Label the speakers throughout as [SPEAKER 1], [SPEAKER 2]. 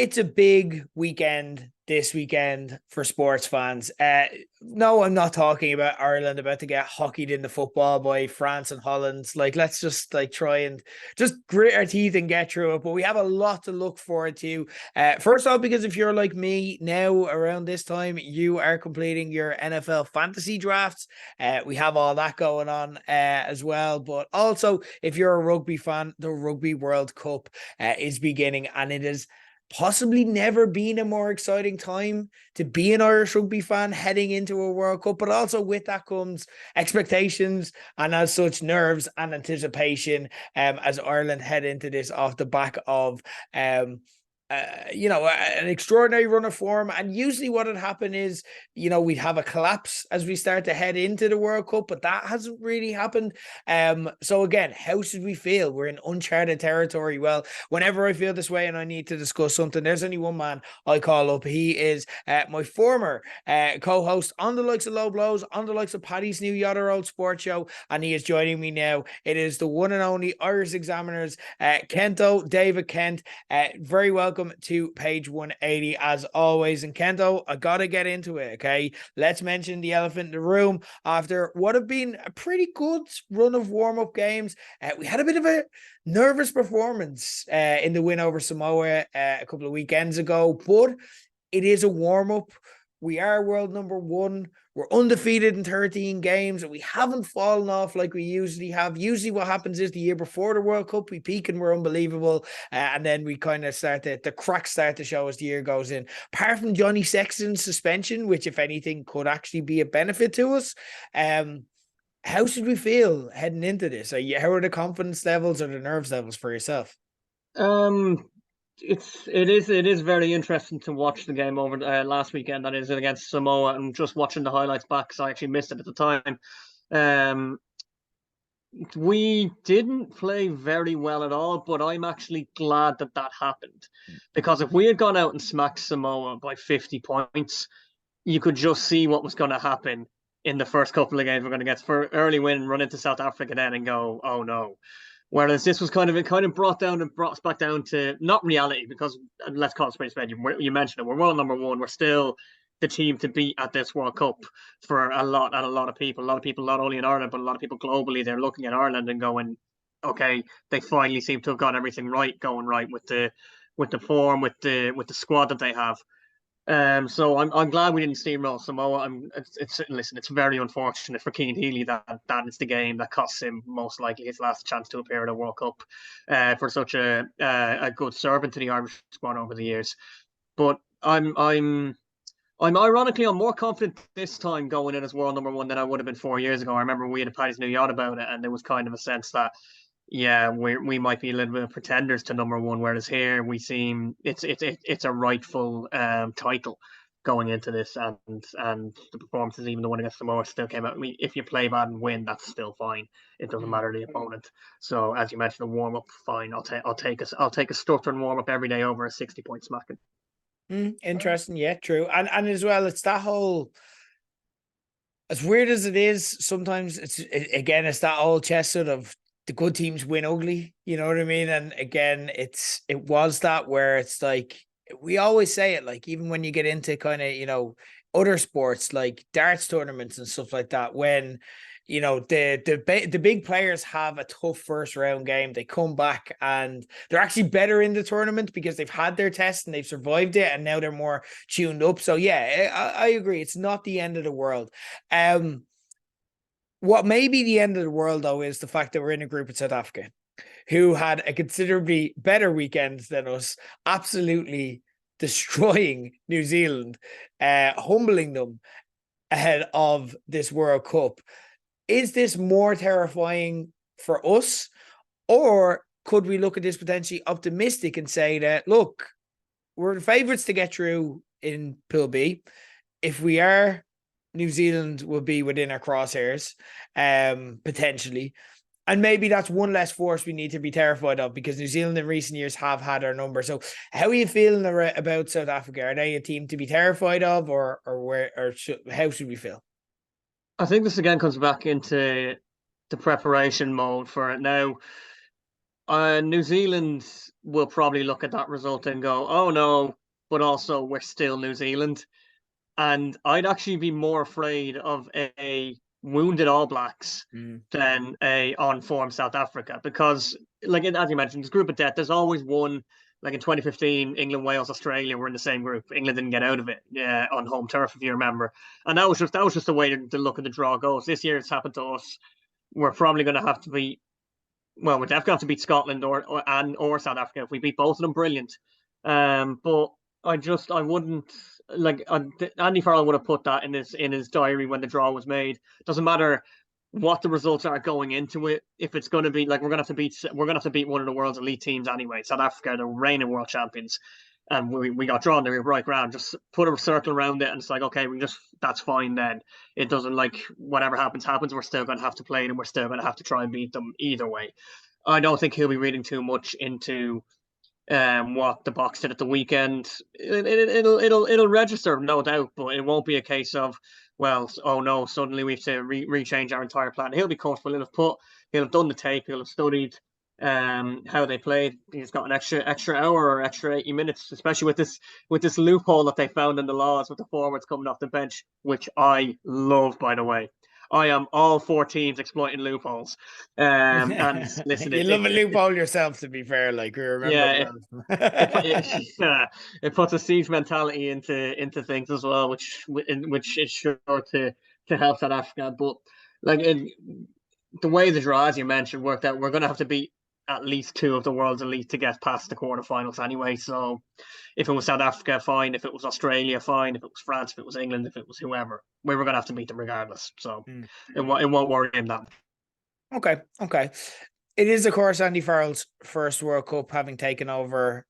[SPEAKER 1] It's a big weekend this weekend for sports fans. No, I'm not talking about Ireland about to get hockeyed in the football by France and Holland. Like, let's just like try and just grit our teeth and get through it. But we have a lot to look forward to. First off, because if you're like me now around this time, you are completing your NFL fantasy drafts. We have all that going on as well. But also, if you're a rugby fan, the Rugby World Cup is beginning, and it is possibly never been a more exciting time to be an Irish rugby fan heading into a World Cup, but also with that comes expectations and as such nerves and anticipation as Ireland head into this off the back of an extraordinary run of form. And usually what would happen is, we'd have a collapse as we start to head into the World Cup, but that hasn't really happened. So again, how should we feel? We're in uncharted territory. Well, whenever I feel this way and I need to discuss something, there's only one man I call up. He is my former co-host on the likes of Low Blows, on the likes of Paddy's New Yotter Old Sports Show, and he is joining me now. It is the one and only Irish Examiner's Kento, David Kent. Very welcome to page 180 as always. And Kento, I gotta get into it, okay? Let's mention the elephant in the room. After what have been a pretty good run of warm-up games, we had a bit of a nervous performance in the win over Samoa a couple of weekends ago, but it is a warm-up. We are world number one. We're undefeated in 13 games, and we haven't fallen off like we usually have. Usually what happens is the year before the World Cup, we peak and we're unbelievable, and then we kind of the cracks start to show as the year goes in. Apart from Johnny Sexton's suspension, which, if anything, could actually be a benefit to us, how should we feel heading into this? How are the confidence levels or the nerves levels for yourself?
[SPEAKER 2] It is very interesting to watch the game over last weekend, that is against Samoa, and just watching the highlights back because I actually missed it at the time. We didn't play very well at all, but I'm actually glad that happened, because if we had gone out and smacked Samoa by 50 points, you could just see what was going to happen in the first couple of games. We're going to get for early win, run into South Africa then and go, oh no. Whereas this was kind of brought us back down to not reality, because let's call it spade spade. You mentioned it. We're world number one. We're still the team to beat at this World Cup for a lot of people. A lot of people, not only in Ireland, but a lot of people globally, they're looking at Ireland and going, okay, they finally seem to have got everything going right with the form, with the squad that they have. So I'm glad we didn't steamroll Samoa. Listen, it's very unfortunate for Cian Healy that is the game that costs him most likely his last chance to appear at a World Cup, for such a good servant to the Irish squad over the years. But I'm ironically, I'm more confident this time going in as world number one than I would have been 4 years ago. I remember we had a Paddy's New Yacht about it, and there was kind of a sense that, yeah, we might be a little bit of pretenders to number one, whereas here we seem it's a rightful title going into this, and the performances, even the one against Samoa, still came out. I mean, if you play bad and win, that's still fine. It doesn't matter the opponent. So as you mentioned, a warm up, fine. I'll take a stutter and warm up every day over a 60-point smacking.
[SPEAKER 1] Interesting, yeah, true, and as well, it's that whole. As weird as it is, sometimes it's that old chess sort of the good teams win ugly, you know what I mean? And again, it was that where it's like we always say it, like even when you get into kind of, other sports like darts tournaments and stuff like that, when the big players have a tough first round game, they come back and they're actually better in the tournament because they've had their test and they've survived it, and now they're more tuned up. So yeah, I agree. It's not the end of the world. What may be the end of the world, though, is the fact that we're in a group with South Africa, who had a considerably better weekend than us, absolutely destroying New Zealand, humbling them ahead of this World Cup. Is this more terrifying for us, or could we look at this potentially optimistic and say that, look, we're the favourites to get through in Pool B. If we are, New Zealand will be within our crosshairs, potentially. And maybe that's one less force we need to be terrified of, because New Zealand in recent years have had our number. So how are you feeling about South Africa? Are they a team to be terrified of, or how should we feel?
[SPEAKER 2] I think this again comes back into the preparation mode for it now. New Zealand, will probably look at that result and go, "Oh no," but also we're still New Zealand. And I'd actually be more afraid of a wounded All Blacks
[SPEAKER 1] Mm.
[SPEAKER 2] than a on form South Africa because, like as you mentioned, this group of death. There's always one. Like in 2015, England, Wales, Australia were in the same group. England didn't get out of it, yeah, on home turf, if you remember. And that was just the way to look at the draw goes. This year, it's happened to us. We're probably going to have to beat. Well, we're definitely going to have to beat Scotland or South Africa. If we beat both of them, brilliant. But I wouldn't like Andy Farrell would have put that in his diary when the draw was made. Doesn't matter what the results are going into it. If it's going to be like we're going to have to beat one of the world's elite teams anyway. South Africa, the reigning world champions, and we got drawn the right ground. Just put a circle around it, and it's like okay, that's fine then. It doesn't like whatever happens happens. We're still going to have to play, and we're still going to have to try and beat them either way. I don't think he'll be reading too much into what the Box did at the weekend. It'll register, no doubt, but it won't be a case of well, oh no, suddenly we have to rechange our entire plan. He'll be comfortable. He'll have done the tape. He'll have studied how they played. He's got an extra hour or extra 80 minutes, especially with this loophole that they found in the laws with the forwards coming off the bench, which I love, by the way. I am all for teams exploiting loopholes. And listen,
[SPEAKER 1] You love a loophole yourself, to be fair. Like we remember
[SPEAKER 2] yeah,
[SPEAKER 1] those.
[SPEAKER 2] it puts a siege mentality into things as well, which is sure to help South Africa. But like the way the draw, as you mentioned, worked out, we're going to have to beat at least two of the world's elite to get past the quarterfinals anyway. So if it was South Africa, fine. If it was Australia, fine. If it was France, if it was England, if it was whoever, we were going to have to beat them regardless. So
[SPEAKER 1] Mm.
[SPEAKER 2] it won't worry him that.
[SPEAKER 1] Okay, okay. It is, of course, Andy Farrell's first World Cup, having taken over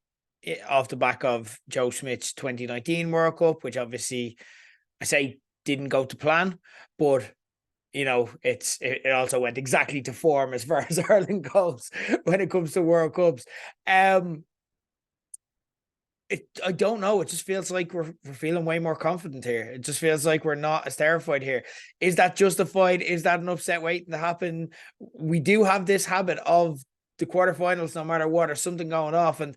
[SPEAKER 1] off the back of Joe Schmidt's 2019 World Cup, which obviously I say didn't go to plan, but you know, it also went exactly to form as far as Ireland goes when it comes to World Cups. I don't know. It just feels like we're feeling way more confident here. It just feels like we're not as terrified here. Is that justified? Is that an upset waiting to happen? We do have this habit of the quarterfinals, no matter what, or something going off, and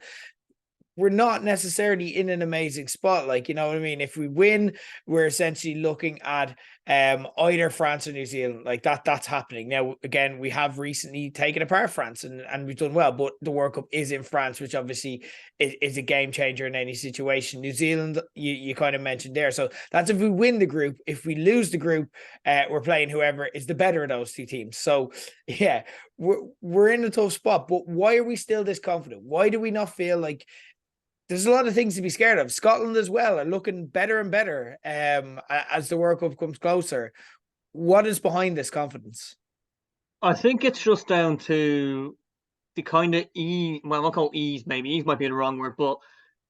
[SPEAKER 1] we're not necessarily in an amazing spot. Like, you know what I mean? If we win, we're essentially looking at either France or New Zealand. Like that's happening. Now, again, we have recently taken apart France and we've done well, but the World Cup is in France, which obviously is a game changer in any situation. New Zealand, you kind of mentioned there. So that's if we win the group. If we lose the group, we're playing whoever is the better of those two teams. So yeah, we're in a tough spot, but why are we still this confident? Why do we not feel like there's a lot of things to be scared of? Scotland as well are looking better and better as the World Cup comes closer. What is behind this confidence?
[SPEAKER 2] I think it's just down to the kind of ease. Well, I'll call ease. Maybe ease might be the wrong word, but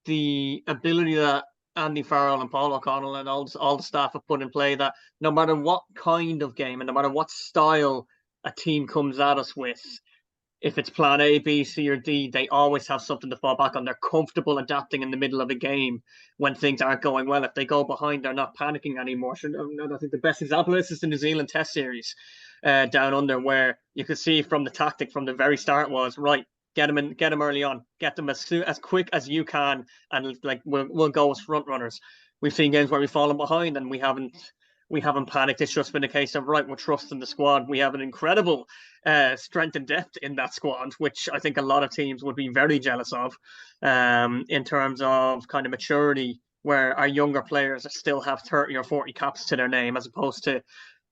[SPEAKER 2] the ability that Andy Farrell and Paul O'Connell and all the staff have put in play, that no matter what kind of game and no matter what style a team comes at us with, if it's plan A, B, C, or D, they always have something to fall back on. They're comfortable adapting in the middle of a game when things aren't going well. If they go behind, they're not panicking anymore. So, I think the best example of this is the New Zealand Test Series down under, where you could see from the tactic from the very start was right. Get them early on. Get them as quick as you can, and like we'll go as front runners. We've seen games where we've fallen behind and we haven't panicked. It's just been a case of right, we're trusting the squad. We have an incredible strength and depth in that squad, which I think a lot of teams would be very jealous of, in terms of kind of maturity, where our younger players still have 30 or 40 caps to their name, as opposed to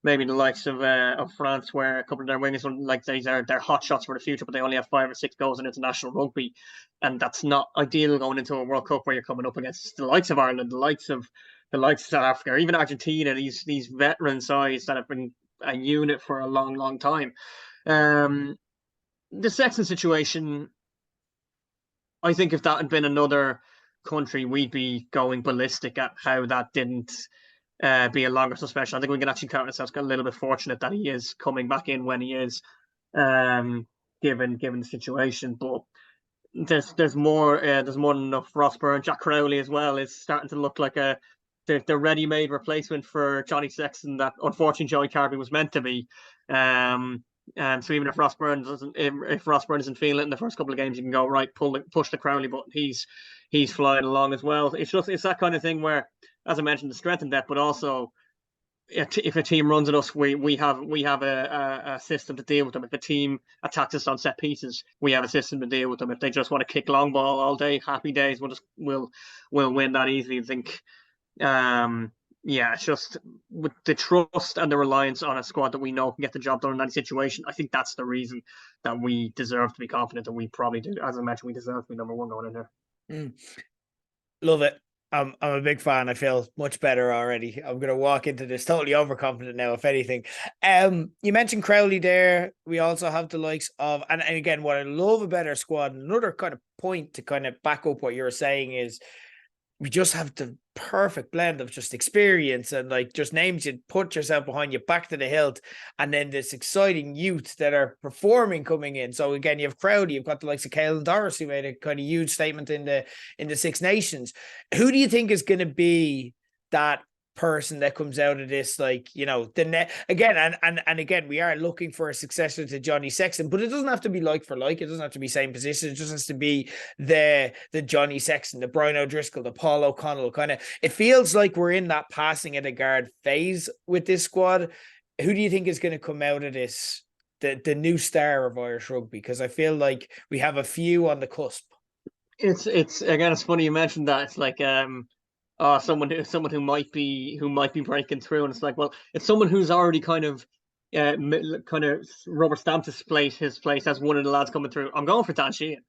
[SPEAKER 2] maybe the likes of France, where a couple of their wingers, like these are their hot shots for the future, but they only have 5 or 6 goals in international rugby, and that's not ideal going into a World Cup where you're coming up against the likes of Ireland, the likes of South Africa, or even Argentina, these veteran sides that have been a unit for a long, long time. The Sexton situation, I think if that had been another country, we'd be going ballistic at how that didn't be a longer suspension. I think we can actually count ourselves a little bit fortunate that he is coming back in when he is, given the situation. But there's more than enough. Ross Byrne, Jack Crowley as well is starting to look like the ready-made replacement for Johnny Sexton that unfortunately Joey Carby was meant to be. So even if Ross Burns doesn't, if Ross Burns isn't feeling it in the first couple of games, you can go right, push the Crowley button. He's flying along as well. It's that kind of thing where, as I mentioned, the strength and depth, but also if a team runs at us, we have a system to deal with them. If a team attacks us on set pieces, we have a system to deal with them. If they just want to kick long ball all day, happy days. We'll win that easily. I think. Yeah, it's just with the trust and the reliance on a squad that we know can get the job done in any situation. I think that's the reason that we deserve to be confident that we probably do. As I mentioned, we deserve to be number one going in here.
[SPEAKER 1] Love it. I'm a big fan. I feel much better already. I'm gonna walk into this totally overconfident now, if anything. You mentioned Crowley there. We also have the likes of, and again, what I love about our squad, another kind of point to kind of back up what you're saying is we just have the perfect blend of just experience and like just names you put yourself behind, you back to the hilt, and then this exciting youth that are performing coming in. So again, you have Crowley, you've got the likes of Caelan Doris, who made a kind of huge statement in the Six Nations. Who do you think is going to be that person that comes out of this, like, you know, the net again, and again, we are looking for a successor to Johnny Sexton, but it doesn't have to be like for like, it doesn't have to be same position, it just has to be the Johnny Sexton, the Brian O'Driscoll, the Paul O'Connell kind of. It feels like we're in that passing of the guard phase with this squad. Who do you think is going to come out of this, the new star of Irish rugby? Because I feel like we have a few on the cusp.
[SPEAKER 2] It's again, it's funny you mentioned that. It's like someone who might be breaking through, and it's like, well, it's someone who's already kind of rubber stamped his place as one of the lads coming through. I'm going for Dan Sheehan.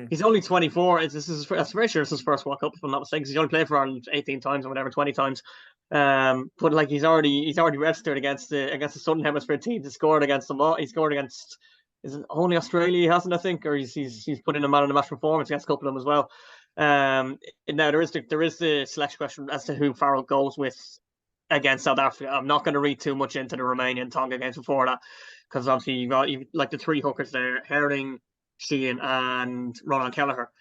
[SPEAKER 2] He's only 24. That's very sure it's his first World Cup, if I'm not mistaken. He's only played for Ireland 18 times or whatever, 20 times. But like he's already registered against the Southern Hemisphere teams. He scored against them all. He scored against, is it only Australia he hasn't, I think, or he's put in a man of the match performance against a couple of them as well. Now there is the selection question as to who Farrell goes with against South Africa. I'm not going to read too much into the Romanian Tonga games before that, because obviously you got like the three hookers there: Herring, Sheehan, and Ronan Kelleher.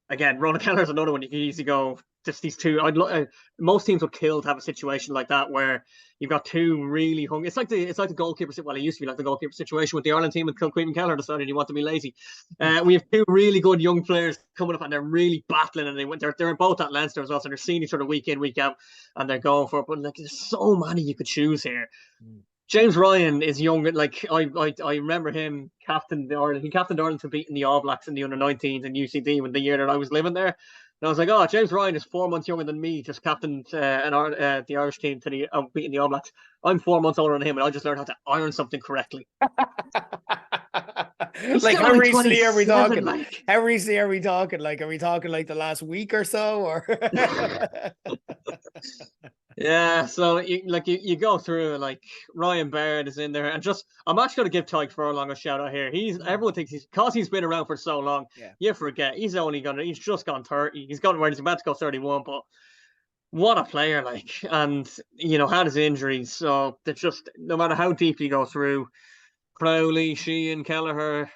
[SPEAKER 2] Again, Ronan Kelleher is another one. You can easily go just these two. Most teams would kill to have a situation like that where you've got two really hungry. It's like the goalkeeper. Well, it used to be like the goalkeeper situation with the Ireland team, and Kilqueen and Kelleher decided you want to be lazy. We have two really good young players coming up, and they're really battling, and they're both at Leinster as well, so they're seeing each other week in, week out, and they're going for it. But like, there's so many you could choose here. James Ryan is young. Like I remember him captained Ireland. He captained Ireland to beating the All Blacks in the under-19s in UCD when the year that I was living there. And I was like, oh, James Ryan is 4 months younger than me. Just captained the Irish team to beating the All Blacks. I'm 4 months older than him, and I just learned how to iron something correctly.
[SPEAKER 1] Like how recently are we talking? Like how recently are we talking? Like, are we talking like the last week or so, or?
[SPEAKER 2] Yeah, so you go through, like Ryan Baird is in there, and just I'm actually going to give Tyke Furlong a shout out here. Everyone thinks he's been around for so long. Yeah. You forget he's just gone 30. He's about to go 31, but what a player, like, and had his injuries, so they're just, no matter how deep you go through, Crowley, Sheehan, Kelleher,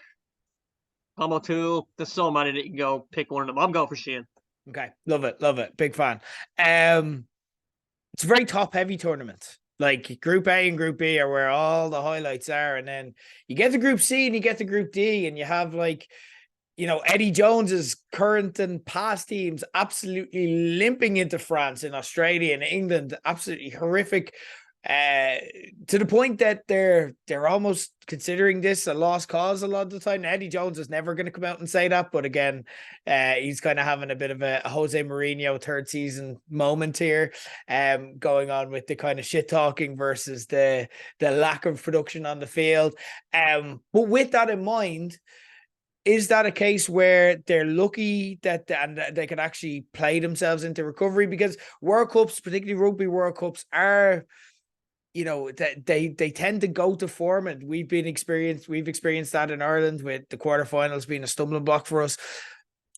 [SPEAKER 2] Tom O'Toole, there's so many that you can go pick one of them. I'm going for Sheehan.
[SPEAKER 1] Okay, love it, big fan. It's a very top-heavy tournament. Like Group A and Group B are where all the highlights are, and then you get to Group C and you get to Group D, and you have like, Eddie Jones's current and past teams absolutely limping into France and Australia and England, absolutely horrific, to the point that they're almost considering this a lost cause a lot of the time. Eddie Jones is never going to come out and say that, but again, he's kind of having a bit of a Jose Mourinho third season moment here, going on with the kind of shit talking versus the lack of production on the field. But with that in mind, is that a case where they're lucky that they can actually play themselves into recovery? Because World Cups, particularly Rugby World Cups, are, they tend to go to form, and we've experienced that in Ireland with the quarterfinals being a stumbling block for us.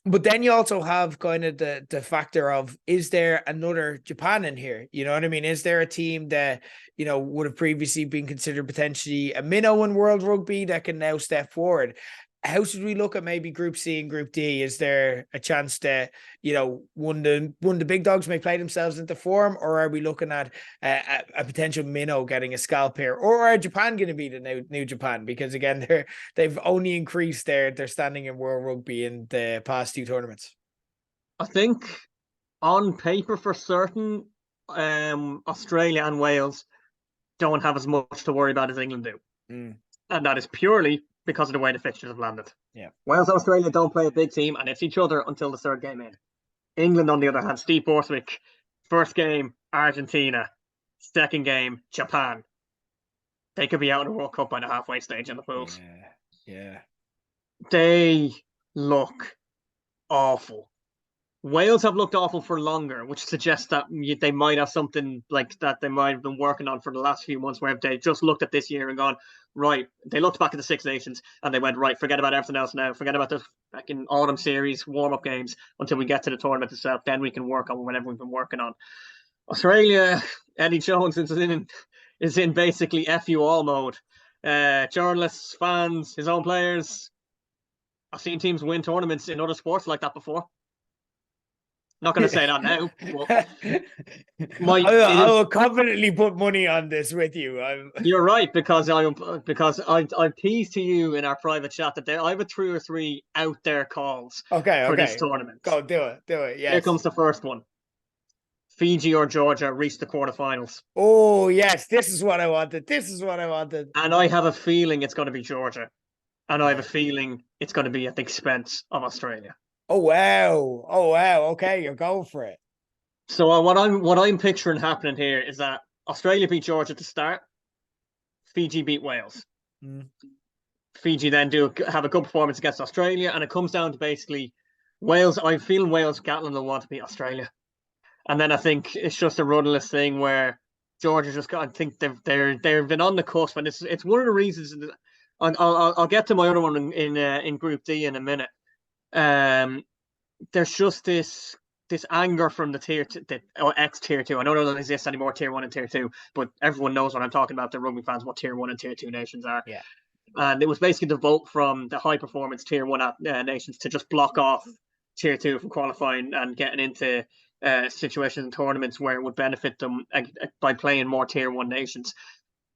[SPEAKER 1] But then you also have kind of the factor of, is there another Japan in here? You know what I mean? Is there a team that, would have previously been considered potentially a minnow in World Rugby that can now step forward? how should we look at maybe Group C and Group D? Is there a chance that, you know, one of the big dogs may play themselves into form, or are we looking at a potential minnow getting a scalp here, or are Japan going to be the new Japan? Because again, they've only increased their standing in World Rugby in the past 2 tournaments.
[SPEAKER 2] I think on paper for certain, Australia and Wales don't have as much to worry about as England do.
[SPEAKER 1] Mm.
[SPEAKER 2] And that is purely because of the way the fixtures have landed.
[SPEAKER 1] Yeah.
[SPEAKER 2] Wales and Australia don't play a big team, and it's each other until the third game in. England, on the other hand, Steve Borthwick, first game, Argentina, second game, Japan. They could be out in the World Cup by the halfway stage in the pools.
[SPEAKER 1] Yeah.
[SPEAKER 2] They look awful. Wales have looked awful for longer, which suggests that they might have something like that they might have been working on for the last few months, where they just looked at this year and gone, right, they looked back at the Six Nations and they went, right, forget about everything else now. Forget about the fucking autumn series, warm-up games until we get to the tournament itself. Then we can work on whatever we've been working on. Australia, Eddie Jones is in basically F you all mode. Journalists, fans, his own players. I've seen teams win tournaments in other sports like that before. Not going to say that now.
[SPEAKER 1] I will confidently put money on this with you.
[SPEAKER 2] You're right, because I teased to you in our private chat that I have 2 or 3 out there calls for this tournament.
[SPEAKER 1] Go do it. Yes.
[SPEAKER 2] Here comes the first one. Fiji or Georgia reach the quarterfinals.
[SPEAKER 1] Oh yes, this is what I wanted.
[SPEAKER 2] And I have a feeling it's going to be Georgia, and I have a feeling it's going to be at the expense of Australia.
[SPEAKER 1] Oh wow. Okay, you're going for it.
[SPEAKER 2] So what I'm picturing happening here is that Australia beat Georgia to start. Fiji beat Wales.
[SPEAKER 1] Mm.
[SPEAKER 2] Fiji then have a good performance against Australia, and it comes down to basically Wales. I'm feeling Wales, Gatland will want to beat Australia, and then I think it's just a rudderless thing where Georgia just got. I think they've been on the cusp, and it's one of the reasons. I'll get to my other one in Group D in a minute. There's just this anger from the ex tier 2. I don't know that exists anymore, tier 1 and tier 2, but everyone knows what I'm talking about. The rugby fans, what tier 1 and tier 2 nations are.
[SPEAKER 1] Yeah.
[SPEAKER 2] And it was basically the vote from the high performance tier 1 nations to just block off tier 2 from qualifying and getting into situations and tournaments where it would benefit them by playing more tier 1 nations.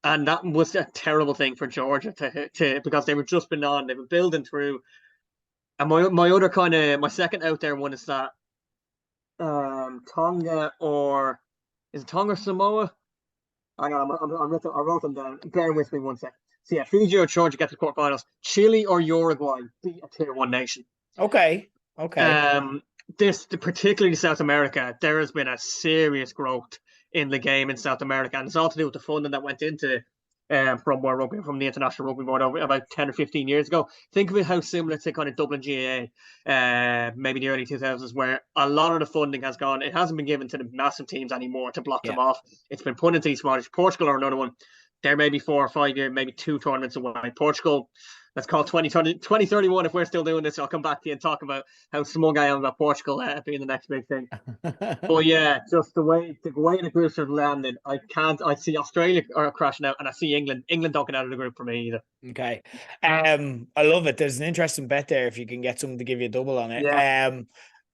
[SPEAKER 2] And that was a terrible thing for Georgia to because they were just been building through. And my other my second out there one is that Tonga or is it Tonga or Samoa? Hang on, I wrote them down. Bear with me 1 second. So yeah, Fiji or Georgia get to the quarterfinals. Chile or Uruguay beat a tier 1 nation.
[SPEAKER 1] Okay.
[SPEAKER 2] This particularly South America, there has been a serious growth in the game in South America, and it's all to do with the funding that went into from World Rugby, from the International Rugby Board about 10 or 15 years ago. Think of it how similar to kind of Dublin GAA, maybe the early 2000s, where a lot of the funding has gone. It hasn't been given to the massive teams anymore to block them off. It's been put into these smallish. Portugal or another one. They're maybe 4 or 5 years, maybe 2 tournaments away. Portugal, let's call 2031 if we're still doing this. I'll come back to you and talk about how smug I am about Portugal being the next big thing. But yeah, just the way the groups have landed, I see Australia are crashing out, and I see England don't get out of the group for me either.
[SPEAKER 1] Okay. I love it. There's an interesting bet there if you can get someone to give you a double on it.
[SPEAKER 2] Yeah.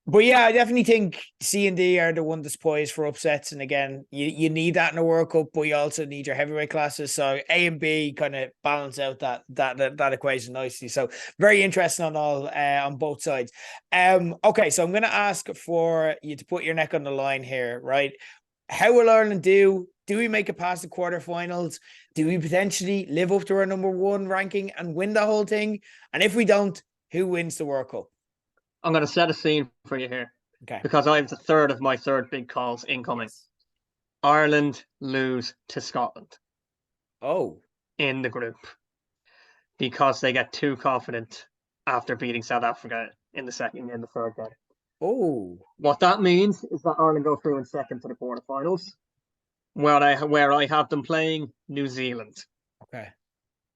[SPEAKER 1] But yeah, I definitely think C and D are the one that's poised for upsets. And again, you need that in a World Cup, but you also need your heavyweight classes. So A and B kind of balance out that equation nicely. So very interesting on both sides. Okay, so I'm going to ask for you to put your neck on the line here, right? How will Ireland do? Do we make it past the quarterfinals? Do we potentially live up to our number 1 ranking and win the whole thing? And if we don't, who wins the World Cup?
[SPEAKER 2] I'm going to set a scene for you here.
[SPEAKER 1] Okay.
[SPEAKER 2] Because I have the third of my third big calls incoming. Yes. Ireland lose to Scotland.
[SPEAKER 1] Oh.
[SPEAKER 2] In the group. Because they get too confident after beating South Africa in the third game.
[SPEAKER 1] Oh.
[SPEAKER 2] What that means is that Ireland go through in second to the quarterfinals, where I have them playing New Zealand.
[SPEAKER 1] Okay.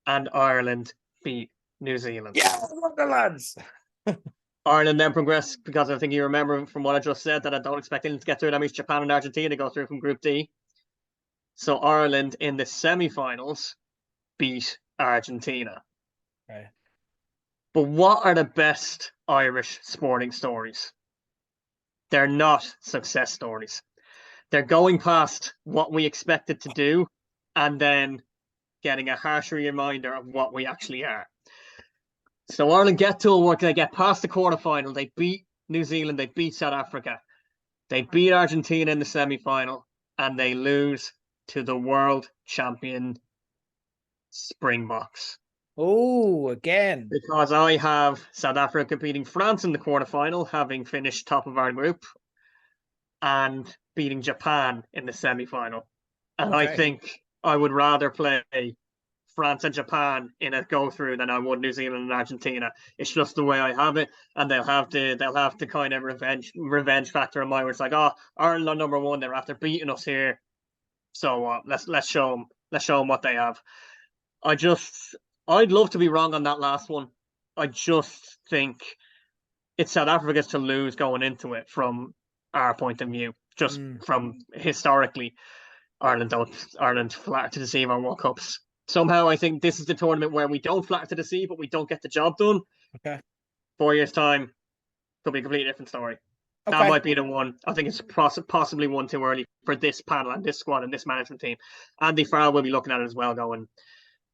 [SPEAKER 2] And Ireland beat New Zealand.
[SPEAKER 1] Yeah, what the lads.
[SPEAKER 2] Ireland then progress, because I think you remember from what I just said that I don't expect England to get through. That means Japan and Argentina go through from Group D. So Ireland in the semi-finals beat Argentina.
[SPEAKER 1] Okay.
[SPEAKER 2] But what are the best Irish sporting stories? They're not success stories. They're going past what we expected to do and then getting a harsh reminder of what we actually are. So Ireland get to a work, they get past the quarterfinal, they beat New Zealand, they beat South Africa, they beat Argentina in the semi-final, and they lose to the world champion Springboks.
[SPEAKER 1] Oh, again.
[SPEAKER 2] Because I have South Africa beating France in the quarterfinal, having finished top of our group, and beating Japan in the semi-final. And I
[SPEAKER 1] Okay.
[SPEAKER 2] think I would rather play France and Japan in a go through than I would New Zealand and Argentina. It's just the way I have it, and they'll have the kind of revenge factor in mind where it's like, oh, Ireland are number one, they're after beating us here, so let's show them what they have. I'd love to be wrong on that last one. I just think it's South Africa's to lose going into it from our point of view, just from historically. Ireland flat to deceive on World Cups. Somehow, I think this is the tournament where we don't flat to deceive, but we don't get the job done.
[SPEAKER 1] Okay.
[SPEAKER 2] 4 years' time could be a completely different story.
[SPEAKER 1] Okay.
[SPEAKER 2] That might be the one. I think it's possibly one too early for this panel and this squad and this management team. Andy Farrell will be looking at it as well, going,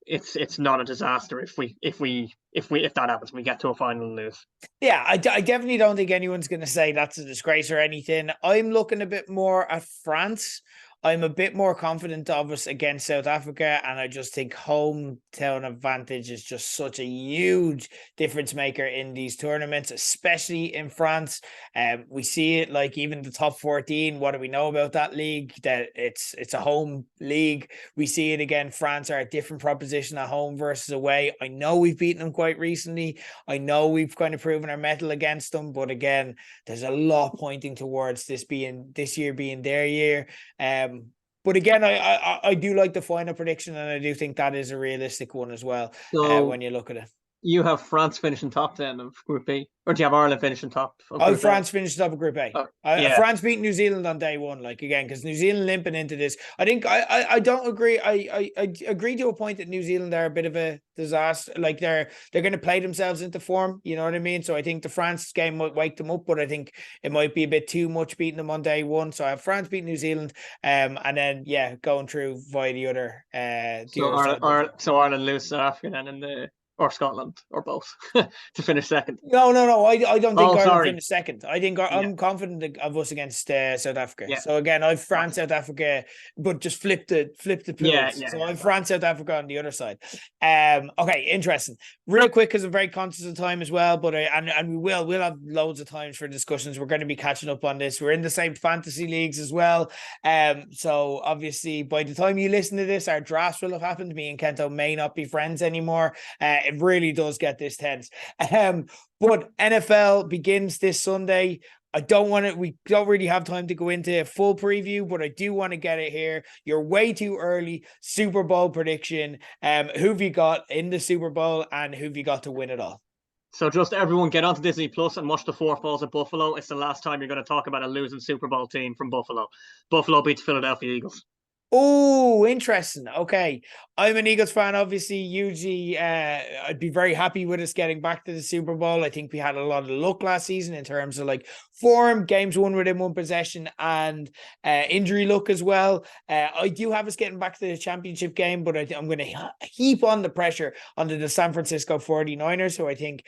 [SPEAKER 2] it's not a disaster if that happens. We get to a final and lose.
[SPEAKER 1] Yeah, I definitely don't think anyone's going to say that's a disgrace or anything. I'm looking a bit more at France. I'm a bit more confident of us against South Africa, and I just think hometown advantage is just such a huge difference maker in these tournaments, especially in France. We see it like even the top 14. What do we know about that league? That it's a home league. We see it again. France are a different proposition at home versus away. I know we've beaten them quite recently. I know we've kind of proven our mettle against them, but again, there's a lot pointing towards this year being their year. But again, I do like the final prediction, and I do think that is a realistic one as well.
[SPEAKER 2] So
[SPEAKER 1] when you look at it,
[SPEAKER 2] you have France finishing top then of Group B, or do you have Ireland finishing top of Group
[SPEAKER 1] France finished top of Group A.
[SPEAKER 2] Yeah.
[SPEAKER 1] France beat New Zealand on day one, like again, because New Zealand limping into this. I think I don't agree. I agree to a point that New Zealand are a bit of a disaster. Like they're going to play themselves into form. You know what I mean? So I think the France game might wake them up, but I think it might be a bit too much beating them on day one. So I have France beat New Zealand, and then going through via the other.
[SPEAKER 2] So Ireland lose South Africa then or Scotland, or both, to finish second.
[SPEAKER 1] No. I don't think Ireland finished second. I think I'm confident of us against South Africa. Yeah. So again, I've France, South Africa, but just flip the pools. So I've France, South Africa on the other side. Okay, interesting. Real quick, because I'm very conscious of time as well, but we'll have loads of times for discussions. We're going to be catching up on this. We're in the same fantasy leagues as well. So obviously by the time you listen to this, our drafts will have happened. Me and Kento may not be friends anymore. It really does get this tense. But NFL begins this Sunday. We don't really have time to go into a full preview, but I do want to get it here. You're way too early. Super Bowl prediction. Who've you got in the Super Bowl, and who've you got to win it all?
[SPEAKER 2] So just everyone get onto Disney Plus and watch the 4 Falls at Buffalo. It's the last time you're going to talk about a losing Super Bowl team from Buffalo. Buffalo beats Philadelphia Eagles.
[SPEAKER 1] Oh, interesting. Okay. I'm an Eagles fan, obviously. Usually, I'd be very happy with us getting back to the Super Bowl. I think we had a lot of luck last season in terms of like form, games won within one possession, and injury luck as well. I do have us getting back to the championship game, but I'm going to heap on the pressure onto the San Francisco 49ers, who I think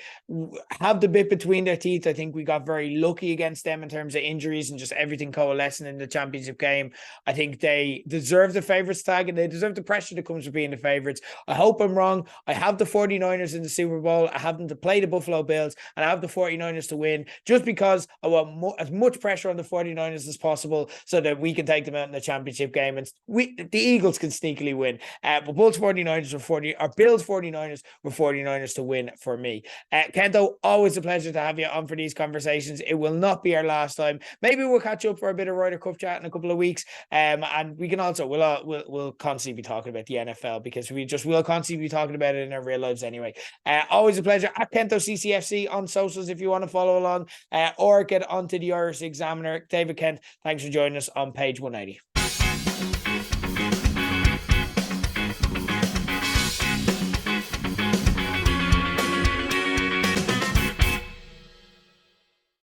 [SPEAKER 1] have the bit between their teeth. I think we got very lucky against them in terms of injuries and just everything coalescing in the championship game. I think they deserve the favorites tag, and they deserve the pressure that comes with being the favorites. I hope I'm wrong. I have the 49ers in the Super Bowl. I have them to play the Buffalo Bills, and I have the 49ers to win, just because I want as much pressure on the 49ers as possible so that we can take them out in the championship game, and the Eagles can sneakily win. But Bills 49ers were 49ers to win for me. Kento, always a pleasure to have you on for these conversations. It will not be our last time. Maybe we'll catch up for a bit of Ryder Cup chat in a couple of weeks, and we can also we'll constantly be talking about the NFL, because we'll constantly be talking about it in our real lives anyway. Always a pleasure. At Kento CCFC on socials if you want to follow along, or get onto the Irish Examiner. David Kent, thanks for joining us on page 180.